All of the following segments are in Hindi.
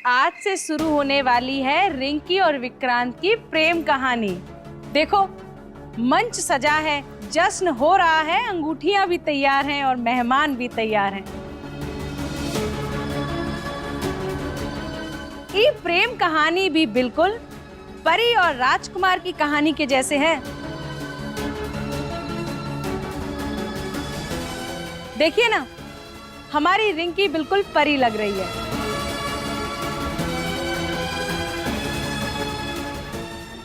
आज से शुरू होने वाली है रिंकी और विक्रांत की प्रेम कहानी। देखो, मंच सजा है, जश्न हो रहा है, अंगूठियां भी तैयार हैं और मेहमान भी तैयार हैं। ये प्रेम कहानी भी बिल्कुल परी और राजकुमार की कहानी के जैसे है। देखिए ना, हमारी रिंकी बिल्कुल परी लग रही है।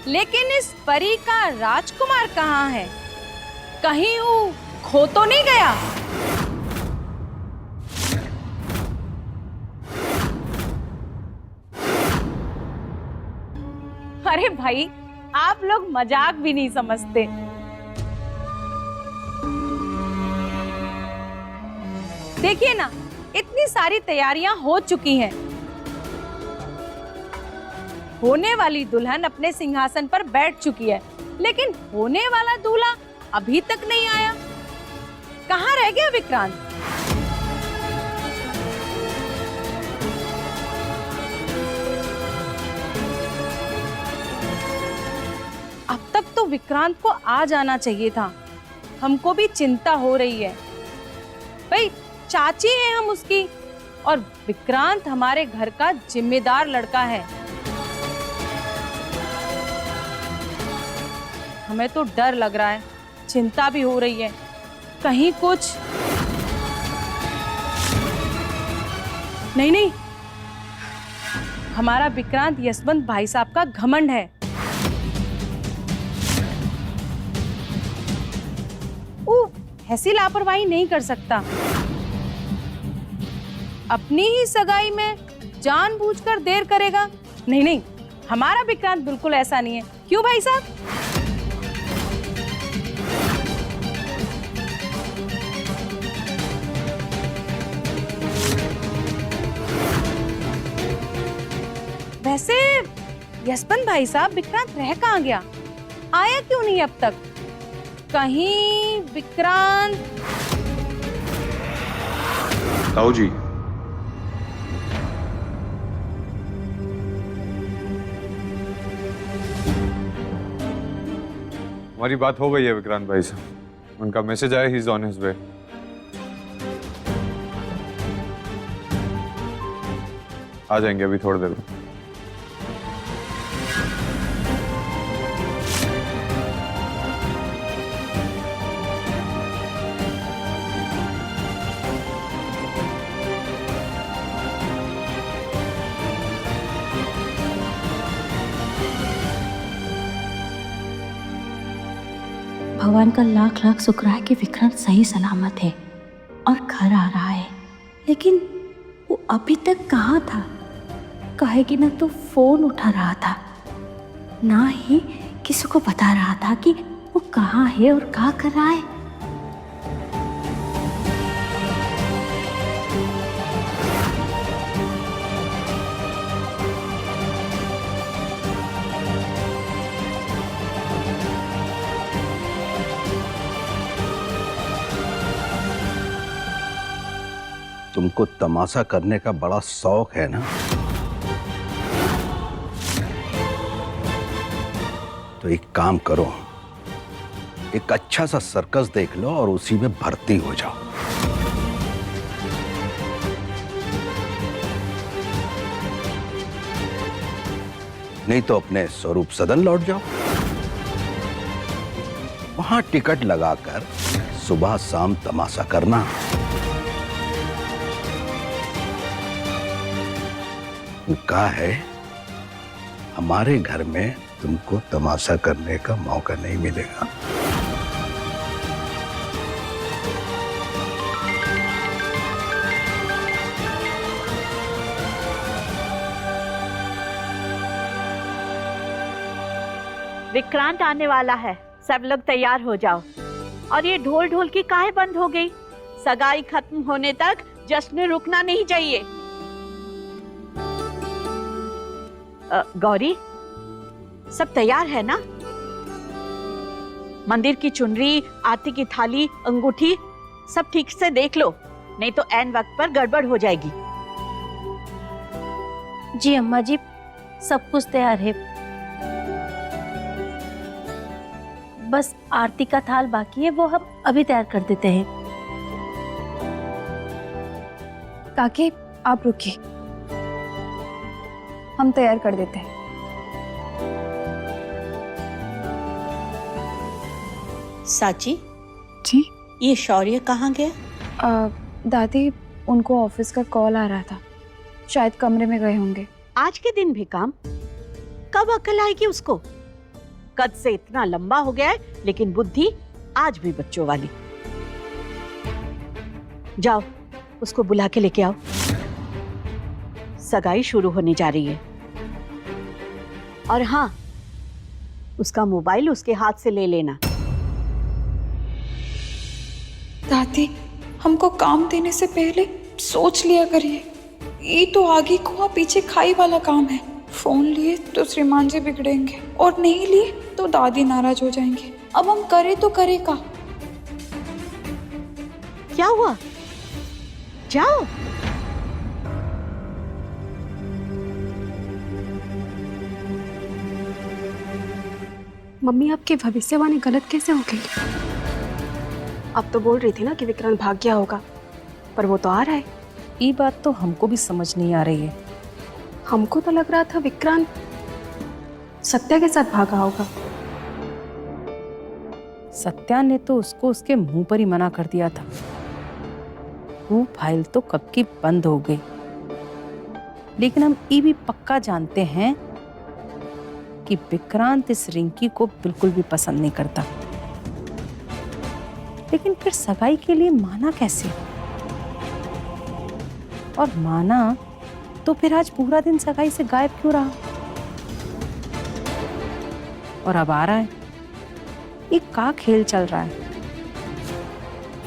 लेकिन इस परी का राजकुमार कहाँ है? कहीं वो खो तो नहीं गया? अरे भाई, आप लोग मजाक भी नहीं समझते। देखिए ना, इतनी सारी तैयारियां हो चुकी हैं। होने वाली दुल्हन अपने सिंहासन पर बैठ चुकी है, लेकिन होने वाला दूल्हा अभी तक नहीं आया। कहाँ रह गया विक्रांत? अब तक तो विक्रांत को आ जाना चाहिए था। हमको भी चिंता हो रही है। भाई, चाची हैं हम उसकी, और विक्रांत हमारे घर का जिम्मेदार लड़का है। हमें तो डर लग रहा है, चिंता भी हो रही है। कहीं कुछ नहीं, हमारा विक्रांत यशवंत भाई साहब का घमंड है। वो ऐसी लापरवाही नहीं कर सकता। अपनी ही सगाई में जानबूझकर देर करेगा? नहीं, हमारा विक्रांत बिल्कुल ऐसा नहीं है। क्यों भाई साहब? वैसे यशवंत भाई साहब, विक्रांत रह कहाँ गया? आया क्यों नहीं अब तक? कहीं विक्रांत... ताऊ जी, हमारी बात हो गई है विक्रांत भाई से। उनका मैसेज आया, he is on his way. आ जाएंगे अभी थोड़ी देर में। भगवान का लाख लाख शुक्र है कि विक्रांत सही सलामत है और घर आ रहा है। लेकिन वो अभी तक कहाँ था? काहे कि ना तो फोन उठा रहा था, ना ही किसी को बता रहा था कि वो कहाँ है और क्या कर रहा है। तुमको तमाशा करने का बड़ा शौक है ना? तो एक काम करो, एक अच्छा सा सर्कस देख लो और उसी में भर्ती हो जाओ। नहीं तो अपने स्वरूप सदन लौट जाओ। वहां टिकट लगाकर सुबह शाम तमाशा करना। कहा है, हमारे घर में तुमको तमाशा करने का मौका नहीं मिलेगा। विक्रांत आने वाला है, सब लोग तैयार हो जाओ। और ये ढोल ढोल की काहे बंद हो गई? सगाई खत्म होने तक जश्न रुकना नहीं चाहिए। गौरी, सब तैयार है ना? मंदिर की चुनरी, आरती की थाली, अंगूठी सब ठीक से देख लो, नहीं तो ऐन वक्त पर गड़बड़ हो जाएगी। जी अम्मा जी, सब कुछ तैयार है। बस आरती का थाल बाकी है, वो हम अभी तैयार कर देते हैं। काकी आप रुकिए, हम तैयार कर देते हैं। साची, जी ये शौर्य कहाँ गया? दादी, उनको ऑफिस का कॉल आ रहा था, शायद कमरे में गए होंगे। आज के दिन भी काम? कब अकल आएगी उसको? कद से इतना लंबा हो गया है, लेकिन बुद्धि आज भी बच्चों वाली। जाओ, उसको बुला के लेके आओ। सगाई शुरू होने जा रही है। और हाँ, उसका मोबाइल उसके हाथ से ले लेना। दादी, हमको काम देने से पहले सोच लिया करिए। ये तो आगे कुआं पीछे खाई वाला काम है। फोन लिए तो श्रीमान जी बिगड़ेंगे और नहीं लिए तो दादी नाराज हो जाएंगे। अब हम करे तो करे का। क्या हुआ? जाओ। मम्मी, आपकी भविष्यवाणी गलत कैसे हो गई? आप तो बोल रही थी ना कि विक्रांत भाग गया होगा, पर वो तो आ रहा है। ये बात तो हमको भी समझ नहीं आ रही है। हमको तो लग रहा था विक्रांत सत्या के साथ भागा होगा। सत्या ने तो उसको उसके मुंह पर ही मना कर दिया था। वो फाइल तो कब की बंद हो गई। लेकिन हम ये भी पक्का जानते हैं कि विक्रांत इस रिंकी को बिल्कुल भी पसंद नहीं करता। लेकिन फिर सगाई के लिए माना कैसे? और माना तो फिर आज पूरा दिन सगाई से गायब क्यों रहा? और अब आ रहा है। ये क्या खेल चल रहा है?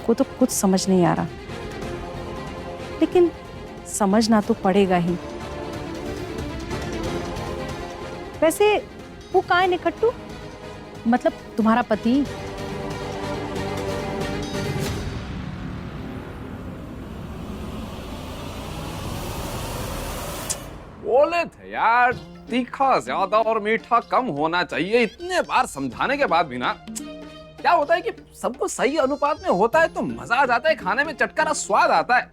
को तो कुछ समझ नहीं आ रहा, लेकिन समझना तो पड़ेगा ही। वैसे वो कहाँ है निकट्टू? मतलब तुम्हारा पति? बोले थे यार, तीखा ज्यादा और मीठा कम होना चाहिए। इतने बार समझाने के बाद भी ना, क्या होता है कि सबको सही अनुपात में होता है तो मजा आ जाता है, खाने में चटकारा स्वाद आता है।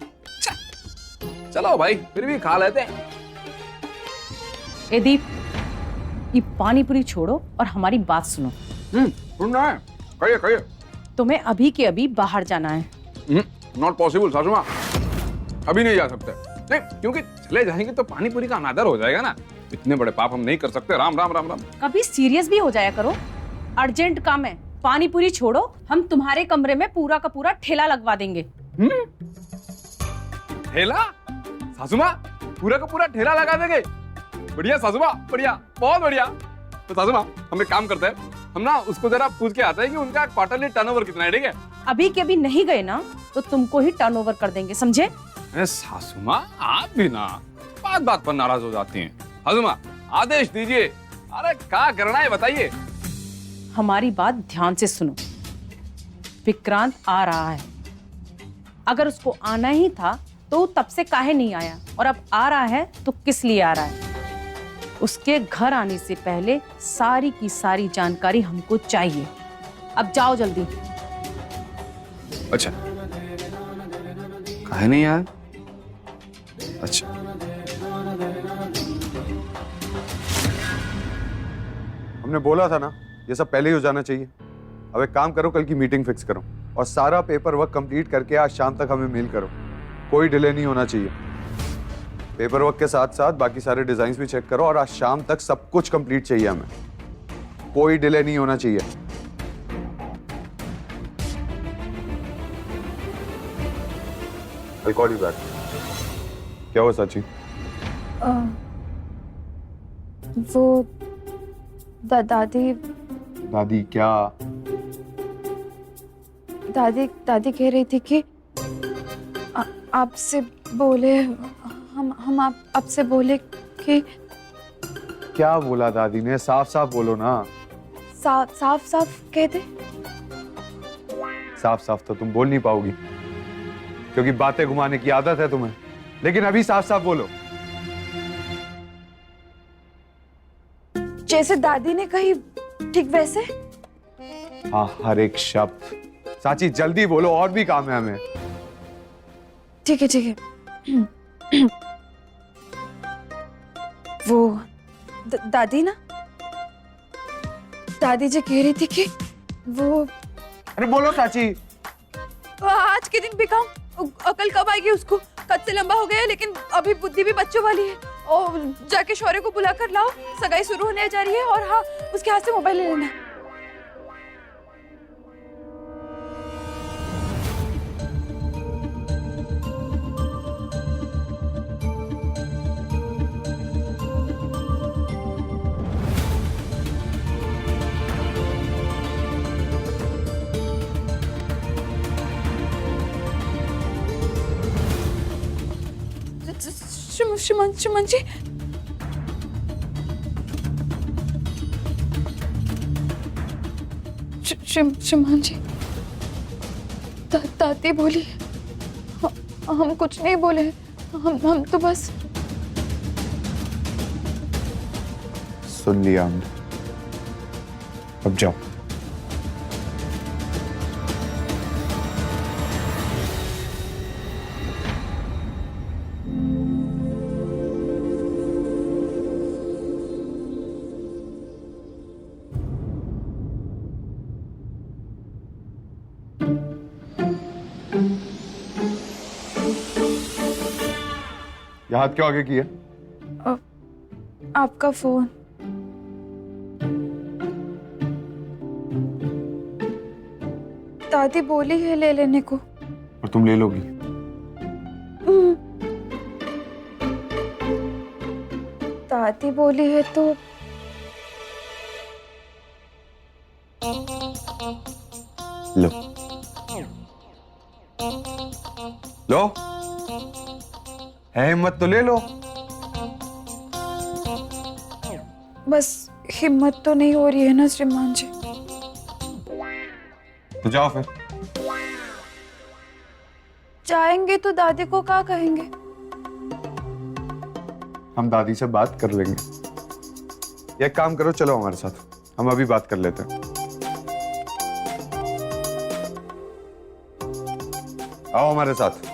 चलो भाई, फिर भी खा लेते हैं। ए दीप, ये पानी पूरी छोड़ो और हमारी बात सुनो। सुनना है? कहिए कहिए। तुम्हें अभी के अभी बाहर जाना है। नॉट पॉसिबल सासू माँ, अभी नहीं जा सकते। नहीं, क्योंकि चले जाएंगे तो पानी पूरी का अनादर हो जाएगा ना। इतने बड़े पाप हम नहीं कर सकते। राम राम राम राम। कभी सीरियस भी हो जाया करो। अर्जेंट काम है। पानी पूरी छोड़ो, हम तुम्हारे कमरे में पूरा का पूरा ठेला लगवा देंगे। ठेला? सासू माँ, पूरा का पूरा ठेला लगा देंगे? बढ़िया सासू माँ, बढ़िया, बहुत बढ़िया। तो सासू माँ, हम एक काम करते हैं, हम ना उसको जरा पूछ के आते हैं कि उनका क्वार्टरली टर्नओवर कितना है। ठीक है? अभी के अभी नहीं गए ना तो तुमको ही टर्नओवर कर देंगे, समझे? अरे सासू माँ, आप भी ना बात बात पर नाराज हो जाती हैं। सासू माँ, आदेश दीजिए। अरे क्या करना है बताइए। हमारी बात ध्यान से सुनो। विक्रांत आ रहा है। अगर उसको आना ही था तो तब से काहे नहीं आया, और अब आ रहा है तो किस लिए आ रहा है? उसके घर आने से पहले सारी की सारी जानकारी हमको चाहिए। अब जाओ जल्दी। अच्छा, काहे नहीं यार? अच्छा, हमने बोला था ना, ये सब पहले ही हो जाना चाहिए। अब एक काम करो, कल की मीटिंग फिक्स करो और सारा पेपर वर्क कंप्लीट करके आज शाम तक हमें मेल करो। कोई डिले नहीं होना चाहिए। पेपर वर्क के साथ साथ बाकी सारे डिजाइन्स भी चेक करो और आज शाम तक सब कुछ कंप्लीट चाहिए हमें। कोई डिले नहीं होना चाहिए। I'll call you back. क्या हुआ साची? वो दादी दादी क्या? दादी कह रही थी कि आपसे बोले, हम आपसे बोले कि क्या बोला दादी ने? साफ साफ बोलो ना। साफ कह दे। साफ साफ तो तुम बोल नहीं पाओगी क्योंकि बातें घुमाने की आदत है तुम्हें, लेकिन अभी साफ साफ बोलो। जैसे दादी ने कही ठीक वैसे? हाँ, हर एक शब्द। चाची जल्दी बोलो, और भी काम है हमें। ठीक है ठीक है। वो दादी ना, दादी जी कह रही थी कि वो अरे बोलो चाची। आज के दिन भी काम, अकल कब आएगी उसको? कद से लंबा हो गया है, लेकिन अभी बुद्धि भी बच्चों वाली है। और जाके शौर्य को बुला कर लाओ, सगाई शुरू होने जा रही है। और हाँ, उसके हाथ से मोबाइल ले लेना। श्रीमान जी, श्रीमान जी, दादी बोली हम कुछ नहीं बोले, हम तो बस। सुन लिया हमने, अब जाओ। ये हाथ क्यों आगे किया? आपका फोन। दादी बोली है ले लेने को। और तुम ले लोगी? दादी बोली है तो लो लो, है हिम्मत तो ले लो। बस हिम्मत तो नहीं हो रही है ना श्रीमान जी। तो जाओ फिर। जाएंगे तो दादी को क्या कहेंगे? हम दादी से बात कर लेंगे। एक काम करो, चलो हमारे साथ, हम अभी बात कर लेते हैं। आओ हमारे साथ।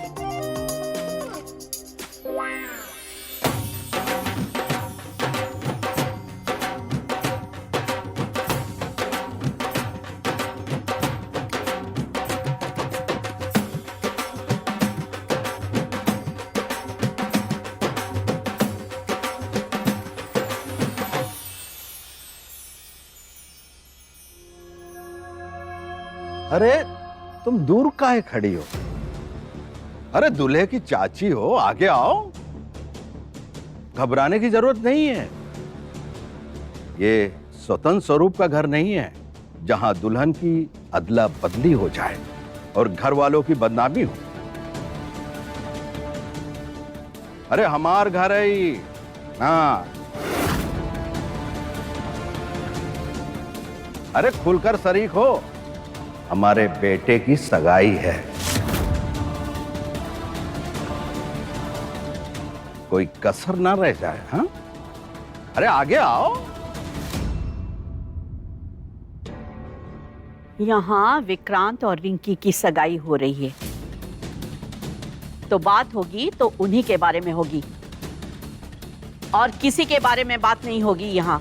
अरे तुम दूर काहे खड़ी हो? अरे दूल्हे की चाची हो, आगे आओ। घबराने की जरूरत नहीं है। ये स्वतंत्र स्वरूप का घर नहीं है जहां दुल्हन की अदला बदली हो जाए और घर वालों की बदनामी हो। अरे हमार घर है ही। हाँ, अरे खुलकर शरीक हो, हमारे बेटे की सगाई है। कोई कसर ना रह जाए। हाँ, अरे आगे आओ। यहाँ विक्रांत और रिंकी की सगाई हो रही है, तो बात होगी तो उन्हीं के बारे में होगी और किसी के बारे में बात नहीं होगी यहाँ।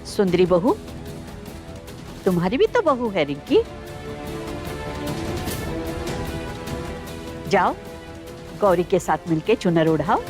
सुंदरी बहू, तुम्हारी भी तो बहू है रिंकी। जाओ गौरी के साथ मिलके चुनर उड़ाओ।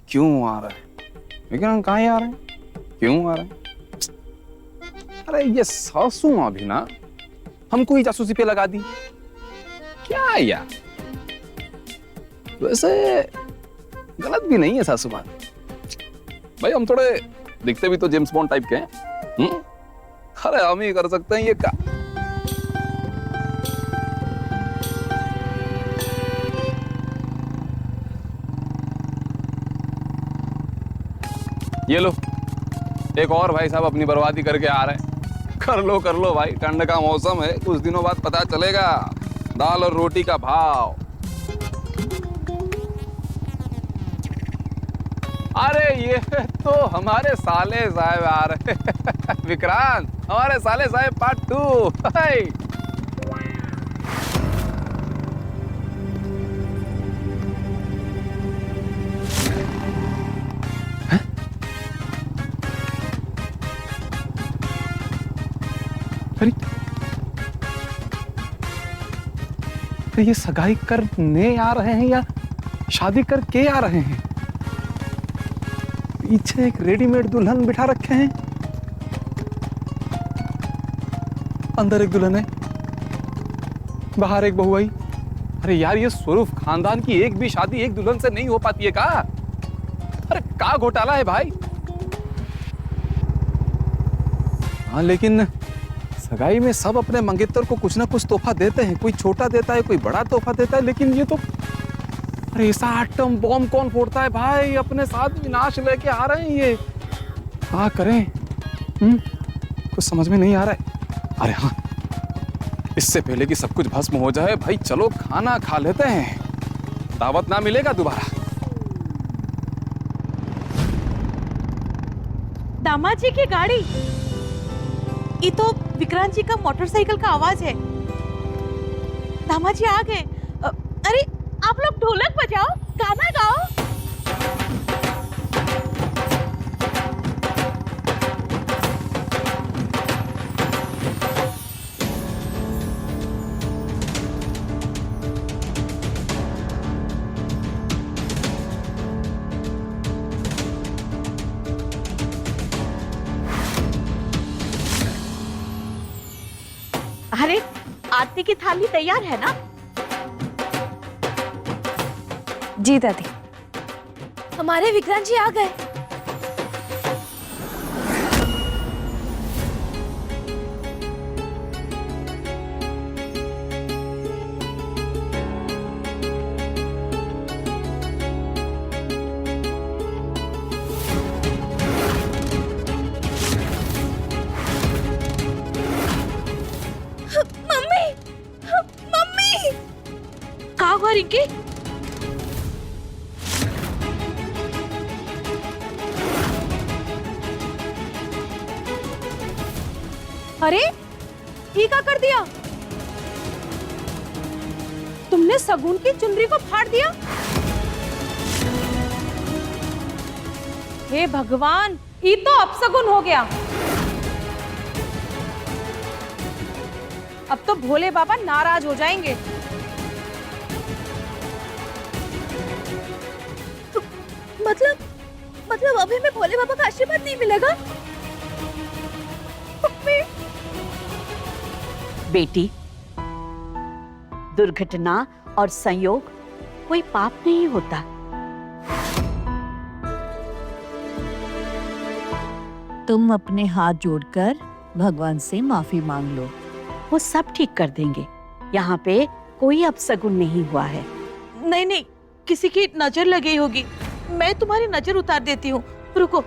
क्यों आ रहा है? विक्रांत कहाँ आ रहे हैं? क्यों आ रहे हैं? अरे ये सासू माँ भी ना हमको ही जासूसी पे लगा दी। क्या यार, वैसे गलत भी नहीं है सासू माँ। भाई हम थोड़े दिखते भी तो जेम्स बॉन्ड टाइप के हैं। अरे हम ही कर सकते हैं ये का। ये लो, एक और भाई साहब अपनी बर्बादी करके आ रहे हैं। कर लो भाई, ठंड का मौसम है, कुछ दिनों बाद पता चलेगा दाल और रोटी का भाव। अरे ये तो हमारे साले साहब आ रहे हैं। विक्रांत, हमारे साले साहब पार्ट 2। अरे ये सगाई करने आ रहे हैं या शादी करके आ रहे हैं? पीछे एक रेडीमेड दुल्हन बिठा रखे हैं, अंदर एक दुल्हन है, बाहर एक बहू आई। अरे यार, ये स्वरूप खानदान की एक भी शादी एक दुल्हन से नहीं हो पाती है का? अरे का घोटाला है भाई। हाँ, लेकिन सगाई में सब अपने मंगेतर को कुछ ना कुछ तोहफा देते हैं। कोई छोटा देता है, कोई बड़ा तोहफा देता है, लेकिन ये तो अरे ऐसा आइटम बॉम्ब कौन फोड़ता है भाई? अपने साथ विनाश लेके आ रहे हैं ये। क्या करें? कुछ समझ में नहीं आ रहा है। अरे हाँ, इससे पहले कि सब कुछ भस्म हो जाए भाई, चलो खाना खा लेते हैं, दावत ना मिलेगा दोबारा। दामाद जी की गाड़ी, ये तो विक्रांत जी का मोटरसाइकिल का आवाज है। दामाद जी आ गए। अरे आप लोग ढोलक बजाओ, गाना गाओ। अरे आरती की थाली तैयार है ना? जी दादी। हमारे विक्रांत जी आ गए। मम्मी, कहाँ हुआ रिंकी? अरे ये क्या कर दिया तुमने? सगुन की चुनरी को फाड़ दिया। हे भगवान, ये तो अपसगुन हो गया। अब तो भोले बाबा नाराज हो जाएंगे। मतलब अभी हमें भोले बाबा का आशीर्वाद नहीं मिलेगा? बेटी, दुर्घटना और संयोग कोई पाप नहीं होता। तुम अपने हाथ जोड़कर भगवान से माफी मांग लो। वो सब ठीक कर देंगे। यहाँ पे कोई अपशगुन नहीं हुआ है। नहीं, किसी की नजर लगी होगी। मैं तुम्हारी नजर उतार देती हूँ, रुको।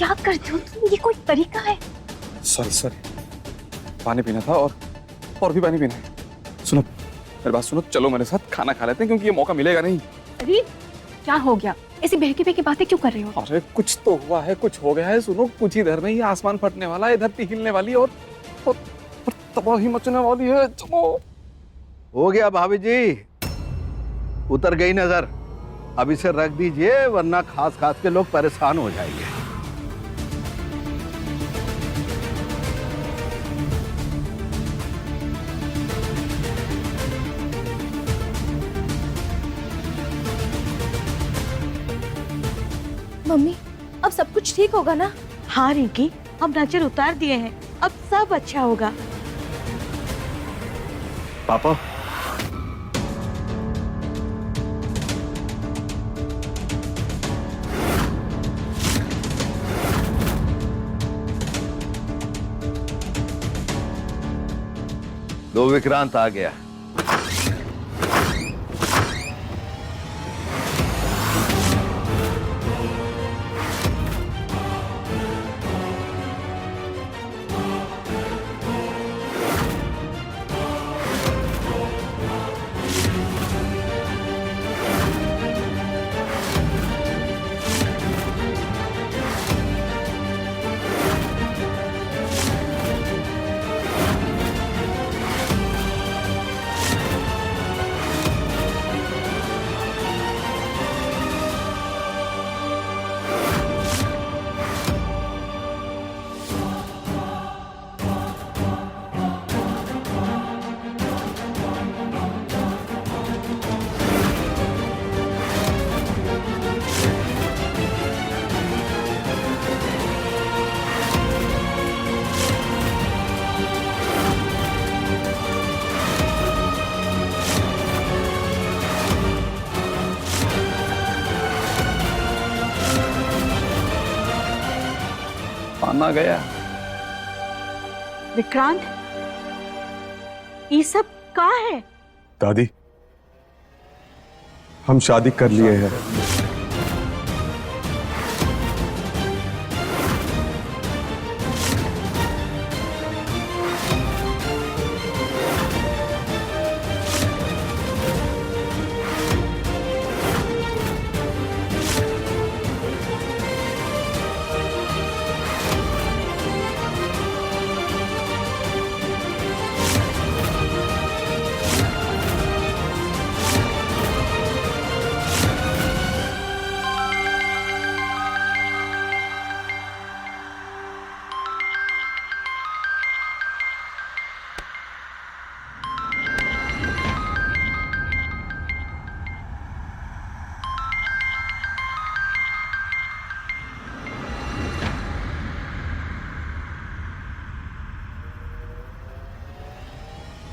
क्या करते हो तुम? ये कोई तरीका है? सॉरी पानी पीना था और भी पानी पीना है। सुनो मेरी बात सुनो, चलो मेरे साथ खाना खा लेते हैं क्योंकि ये मौका मिलेगा नहीं। अरे क्या हो गया? ऐसी बहकी बहकी बातें क्यों कर रहे हो? अरे कुछ तो हुआ है, कुछ हो गया है। सुनो कुछ ही देर में ही आसमान फटने वाला है, धरती हिलने वाली है और तबाही मचने वाली है। चलो। हो गया भाभी जी, उतर गई नजर। अब इसे रख दीजिए वरना खास खास के लोग परेशान हो जाएंगे। मम्मी अब सब कुछ ठीक होगा ना? हाँ रिंकी, हम नजर उतार दिए हैं, अब सब अच्छा होगा। पापा दो विक्रांत आ गया। पाना गया। विक्रांत, ये सब कहाँ है? दादी हम शादी कर लिए हैं।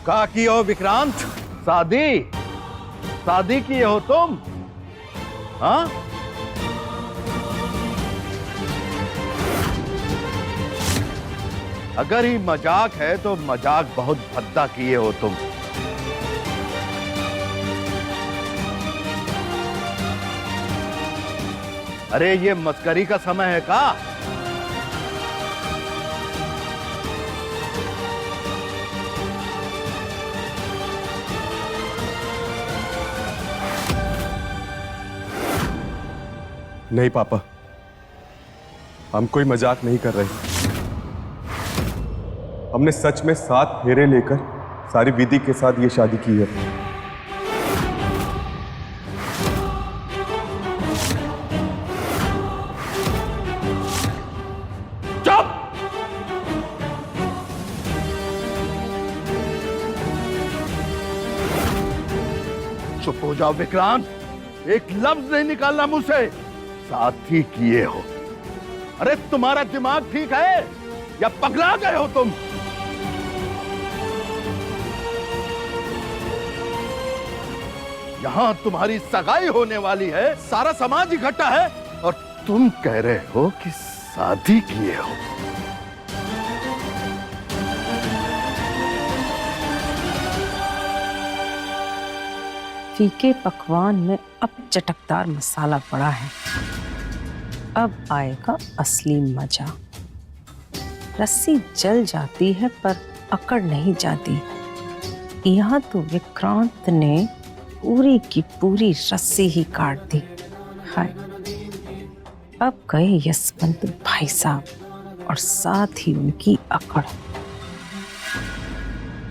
का की हो विक्रांत? शादी किए हो तुम? हाँ? अगर ही मजाक है तो मजाक बहुत भद्दा किए हो तुम। अरे ये मस्करी का समय है का? नहीं पापा, हम कोई मजाक नहीं कर रहे। हमने सच में 7 फेरे लेकर सारी विधि के साथ ये शादी की है। चुप! चुप हो जाओ विक्रांत, एक लफ्ज नहीं निकालना मुंह से। साथी किए हो? अरे तुम्हारा दिमाग ठीक है या पगला गए हो तुम? यहां तुम्हारी सगाई होने वाली है, सारा समाज इकट्ठा है और तुम कह रहे हो कि शादी किए हो। फीके पकवान में अब चटकदार मसाला पड़ा है। अब आएगा असली मजा। रस्सी जल जाती है पर अकड़ नहीं जाती। यहाँ तो विक्रांत ने पूरी की पूरी रस्सी ही काट दी। हाय, अब गए यशवंत भाई साहब और साथ ही उनकी अकड़।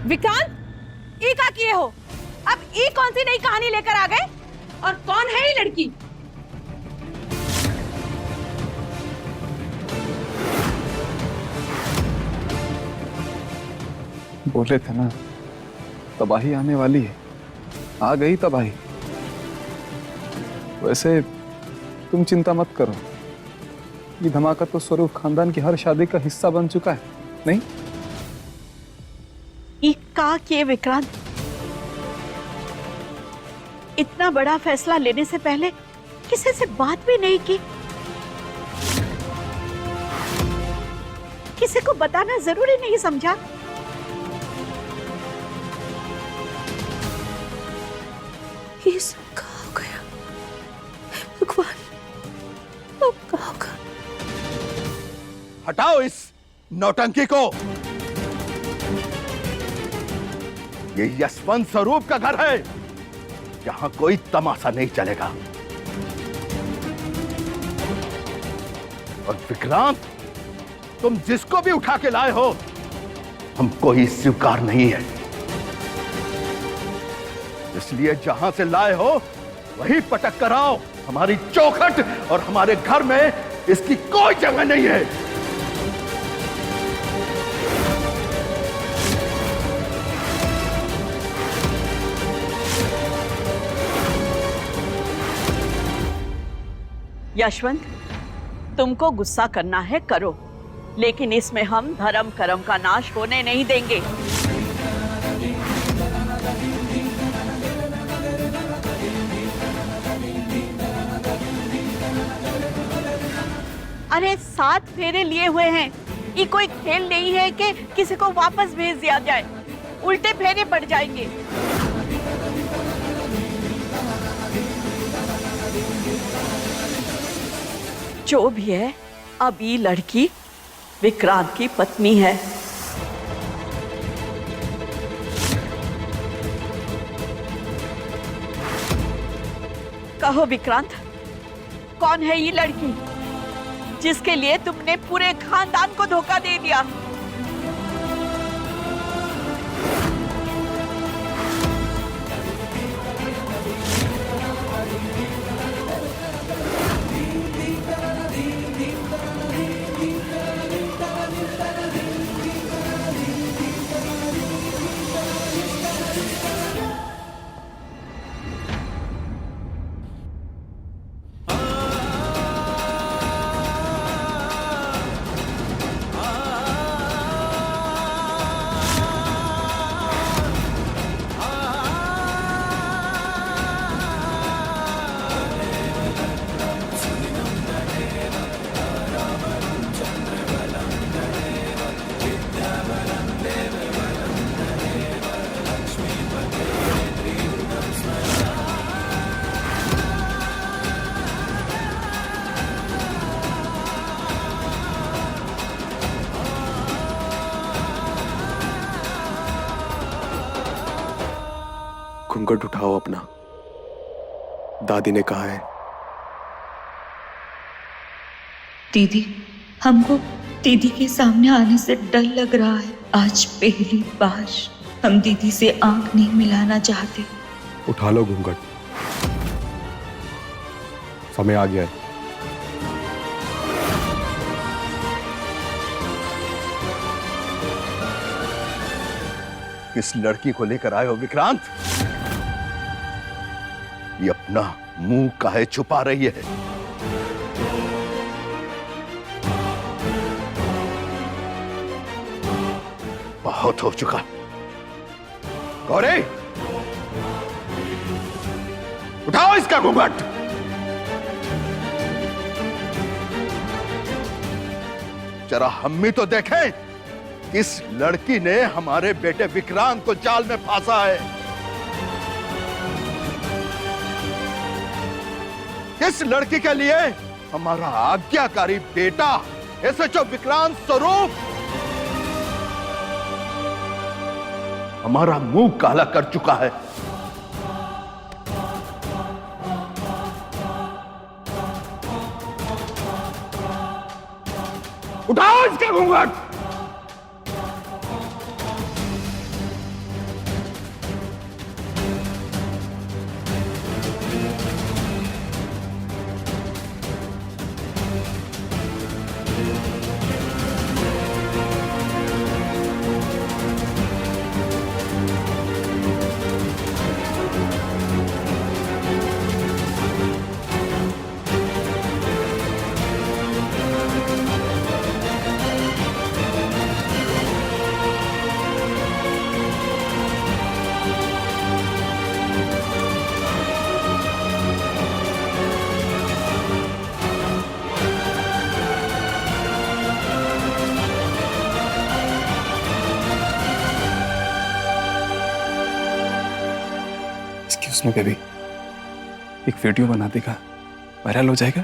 विक्रांत, ये क्या किए हो? अब ये कौन सी नई कहानी लेकर आ गए? और कौन है ये लड़की? बोले थे ना तबाही आने वाली है, आ गई तबाही। वैसे तुम चिंता मत करो, ये धमाका तो स्वरूप खानदान की हर शादी का हिस्सा बन चुका है, नहीं? ये का किए विक्रांत? इतना बड़ा फैसला लेने से पहले किसी से बात भी नहीं की। किसी को बताना जरूरी नहीं समझा? ये सब कहाँ हो गया? भगवान, अब कहाँ होगा? हटाओ इस नौटंकी को। ये यशवंत स्वरूप का घर है, यहां कोई तमाशा नहीं चलेगा। और विक्रांत, तुम जिसको भी उठा के लाए हो, हमको ही स्वीकार नहीं है। इसलिए जहां से लाए हो वही पटक कर आओ। हमारी चौखट और हमारे घर में इसकी कोई जगह नहीं है। यशवंत, तुमको गुस्सा करना है करो, लेकिन इसमें हम धर्म कर्म का नाश होने नहीं देंगे। अरे 7 फेरे लिए हुए हैं, ये कोई खेल नहीं है कि किसी को वापस भेज दिया जाए। उल्टे फेरे पड़ जाएंगे। जो भी है, अब ये लड़की विक्रांत की पत्नी है। कहो विक्रांत, कौन है ये लड़की जिसके लिए तुमने पूरे खानदान को धोखा दे दिया? घूंघट उठाओ अपना, दादी ने कहा है। दीदी, हमको दीदी के सामने आने से डर लग रहा है। आज पहली बार हम दीदी से आंख नहीं मिलाना चाहते। उठा लो घूंघट, समय आ गया है। किस लड़की को लेकर आए हो विक्रांत? ये अपना मुंह काहे छुपा रही है? बहुत हो चुका। गौरी, उठाओ इसका घूंघट। जरा हम भी तो देखें किस लड़की ने हमारे बेटे विक्रांत को जाल में फांसा है। किस लड़की के लिए हमारा आज्ञाकारी बेटा एसएचओ विक्रांत स्वरूप हमारा मुंह काला कर चुका है। उठाओ इसका घूंघट। उसमें बेबी एक वीडियो बना देगा, वायरल हो जाएगा।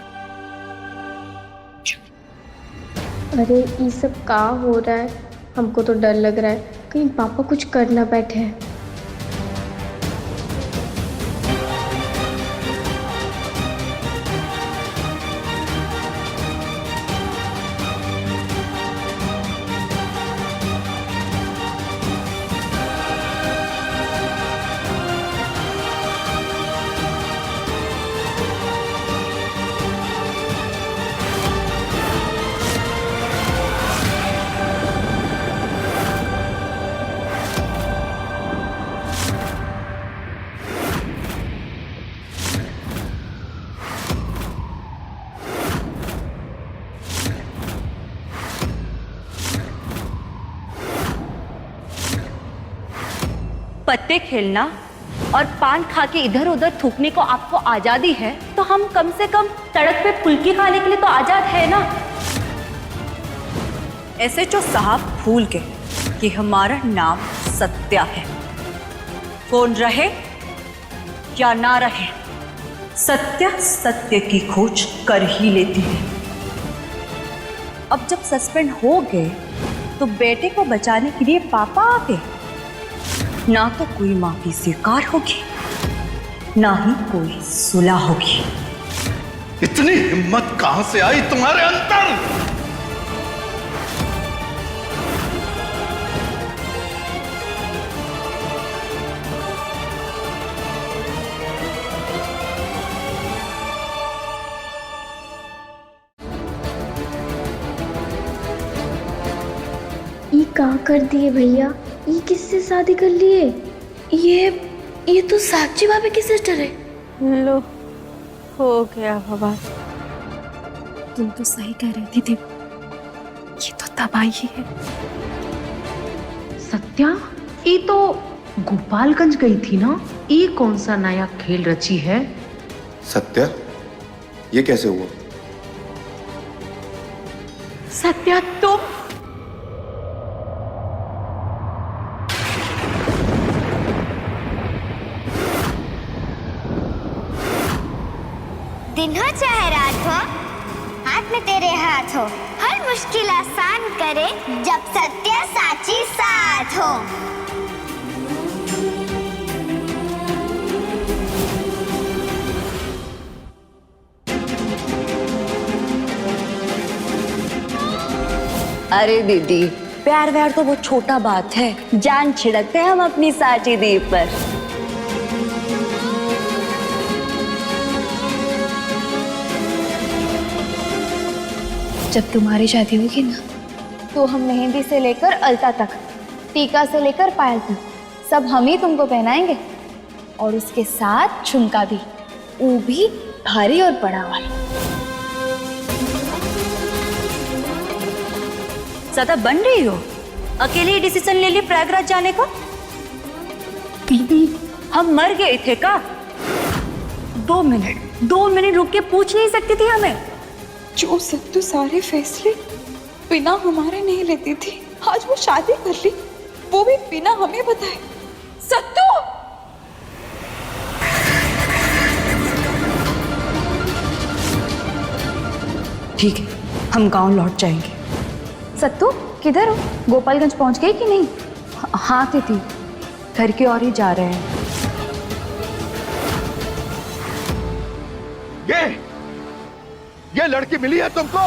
अरे ये सब का हो रहा है? हमको तो डर लग रहा है कहीं पापा कुछ कर ना बैठे हैं। पत्ते खेलना और पान खा के इधर उधर थूकने को आपको आजादी है, तो हम कम से कम सड़क पे फुल्की खाने के लिए तो आजाद है ना। एसएचओ साहब भूल गए कि हमारा नाम सत्या है। फोन रहे या ना रहे, सत्या सत्य की खोज कर ही लेती है। अब जब सस्पेंड हो गए तो बेटे को बचाने के लिए पापा आ गए। ना तो कोई माफी स्वीकार होगी, ना ही कोई सुलह होगी। इतनी हिम्मत कहां से आई तुम्हारे अंदर? ये कहाँ कर दिए भैया? ये किससे शादी कर लिए? ये तो साक्षी भाभी की सिस्टर है। लो, हो गया बाबा। तुम तो सही कह रही थी देव, ये तो तबाही है। सत्या, ये तो गोपालगंज गई थी ना? ये कौन सा नया खेल रची है? सत्या, ये कैसे हुआ? सत्या तुम? दिन हो चाहे रात हो, हाथ में तेरे हाथ हो। हर मुश्किल आसान करे जब सत्या साची साथ हो। अरे दीदी, प्यार व्यार तो बहुत छोटा बात है, जान छिड़कते हैं हम अपनी साची दी पर। जब तुम्हारी शादी होगी ना, तो हम मेहंदी से लेकर अलता तक, टीका से लेकर पायल तक सब हम ही तुमको पहनाएंगे, और उसके साथ झुमका भी, वो भी भारी और बड़ा वाला। सदा बन रही हो? अकेले ही डिसीजन ले ली प्रयागराज जाने का? दीदी, हम मर गए थे का? 2 मिनट रुक के पूछ नहीं सकती थी हमें? जो सत्तू सारे फैसले बिना हमारे नहीं लेती थी, आज वो शादी कर ली, वो भी बिना हमें बताए। सत्तू! ठीक है, हम गांव लौट जाएंगे। सत्तू किधर हो? गोपालगंज पहुंच गई कि नहीं? हाँ दीदी, घर की ओर ही जा रहे हैं। ये लड़की मिली है तुमको?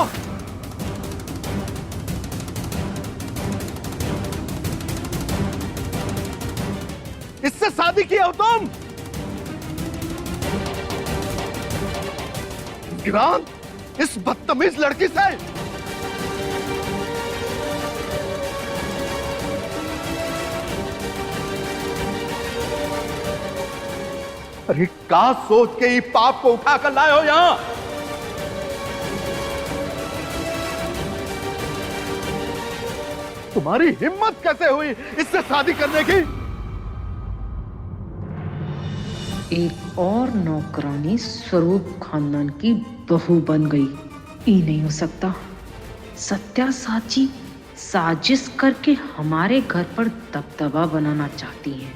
इससे शादी किया हो तुम? विक्रांत, इस बदतमीज लड़की से? अरे क्या सोच के ये पाप को उठा कर लाए हो यहां? तुम्हारी हिम्मत कैसे हुई इससे शादी करने की? एक और नौकरानी स्वरूप खानदान की बहू बन गई। ये नहीं हो सकता। सत्या साची साजिश करके हमारे घर पर दबदबा बनाना चाहती हैं।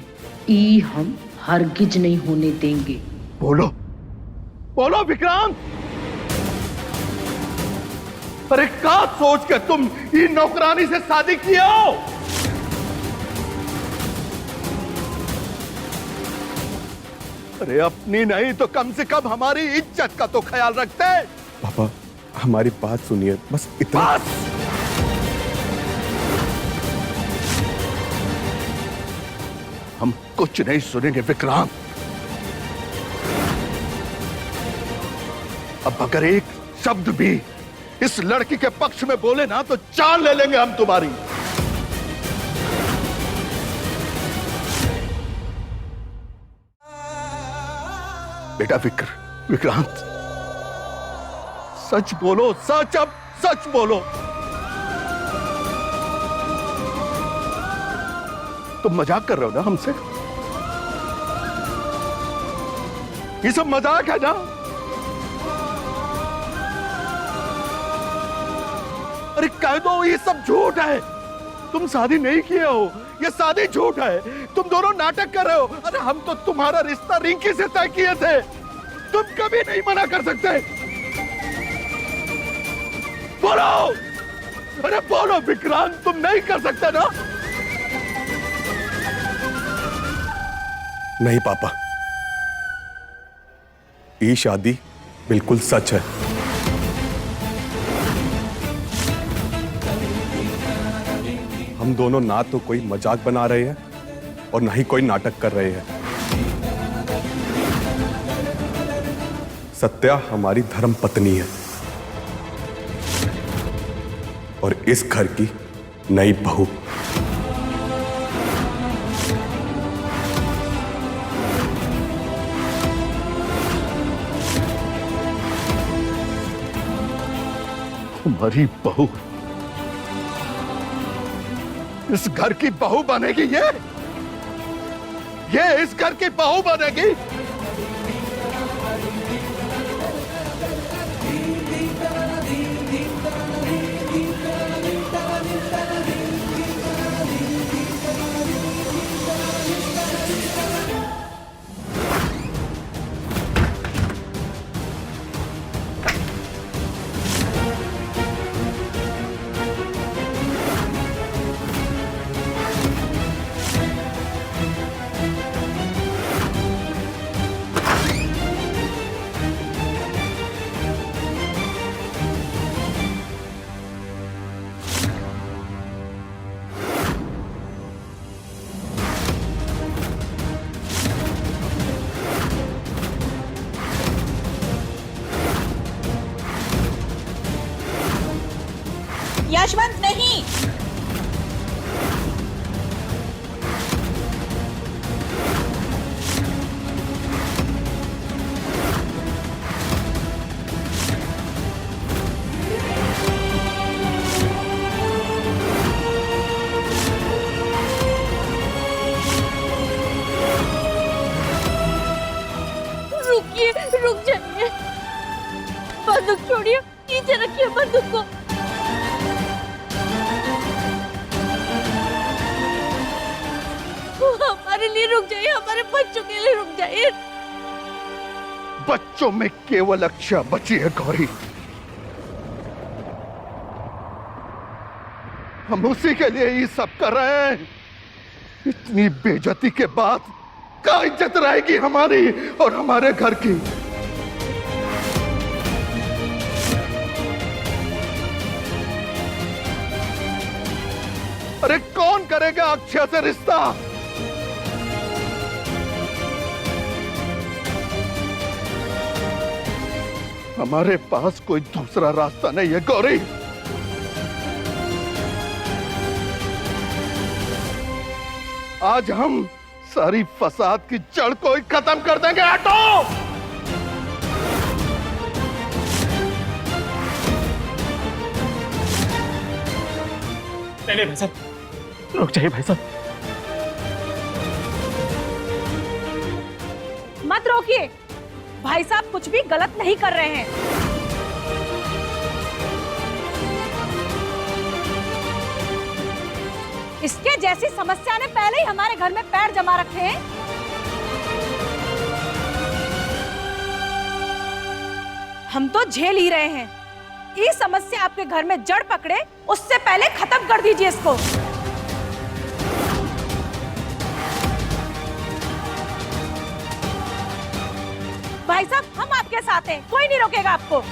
ये हम हरगिज नहीं होने देंगे। बोलो बोलो विक्रांत, अरे क्या सोच के तुम ये नौकरानी से शादी किया हो? अरे अपनी नहीं तो कम से कम हमारी इज्जत का तो ख्याल रखते। पापा हमारी बात सुनिए, बस इतना। बस हम कुछ नहीं सुनेंगे विक्रांत। अब अगर एक शब्द भी इस लड़की के पक्ष में बोले ना तो जान ले लेंगे हम तुम्हारी। बेटा विक्रांत, सच बोलो, सच, अब सच बोलो। तुम मजाक कर रहे हो ना हमसे? ये सब मजाक है ना? अरे कह दो ये सब झूठ है, तुम शादी नहीं किए हो, ये शादी झूठ है, तुम दोनों नाटक कर रहे हो। अरे हम तो तुम्हारा रिश्ता रिंकी से तय किए थे, तुम कभी नहीं मना कर सकते। बोलो, अरे बोलो विक्रांत, तुम नहीं कर सकते ना? नहीं पापा, ये शादी बिल्कुल सच है। हम दोनों ना तो कोई मजाक बना रहे हैं और ना ही कोई नाटक कर रहे हैं। सत्या हमारी धर्म पत्नी है और इस घर की नई बहू। हमारी बहू इस घर की बहू बनेगी? ये इस घर की बहू बनेगी? यशवंत नहीं। रुकिए, रुक जाइए। बंदूक छोड़िए, नीचे रखिए बंदूक को। हमारे लिए रुक जाइए, हमारे बच्चों के लिए रुक जाइए। बच्चों में केवल अक्षय बची है गौरी, हम उसी के लिए ये सब कर रहे हैं। इतनी बेइज्जती के बाद क्या इज्जत रहेगी हमारी और हमारे घर की? अरे कौन करेगा अक्षय से रिश्ता? हमारे पास कोई दूसरा रास्ता नहीं है गौरी। आज हम सारी फसाद की जड़ को ही खत्म कर देंगे। हटो! नहीं भाई साहब, रुक जाइए भाई साहब। मत रोकिए, भाई साहब कुछ भी गलत नहीं कर रहे हैं। इसके जैसी समस्या ने पहले ही हमारे घर में पैर जमा रखे हैं। हम तो झेल ही रहे हैं। ये समस्या आपके घर में जड़ पकड़े उससे पहले खत्म कर दीजिए इसको। भाई साहब हम आपके साथ हैं, कोई नहीं रोकेगा आपको।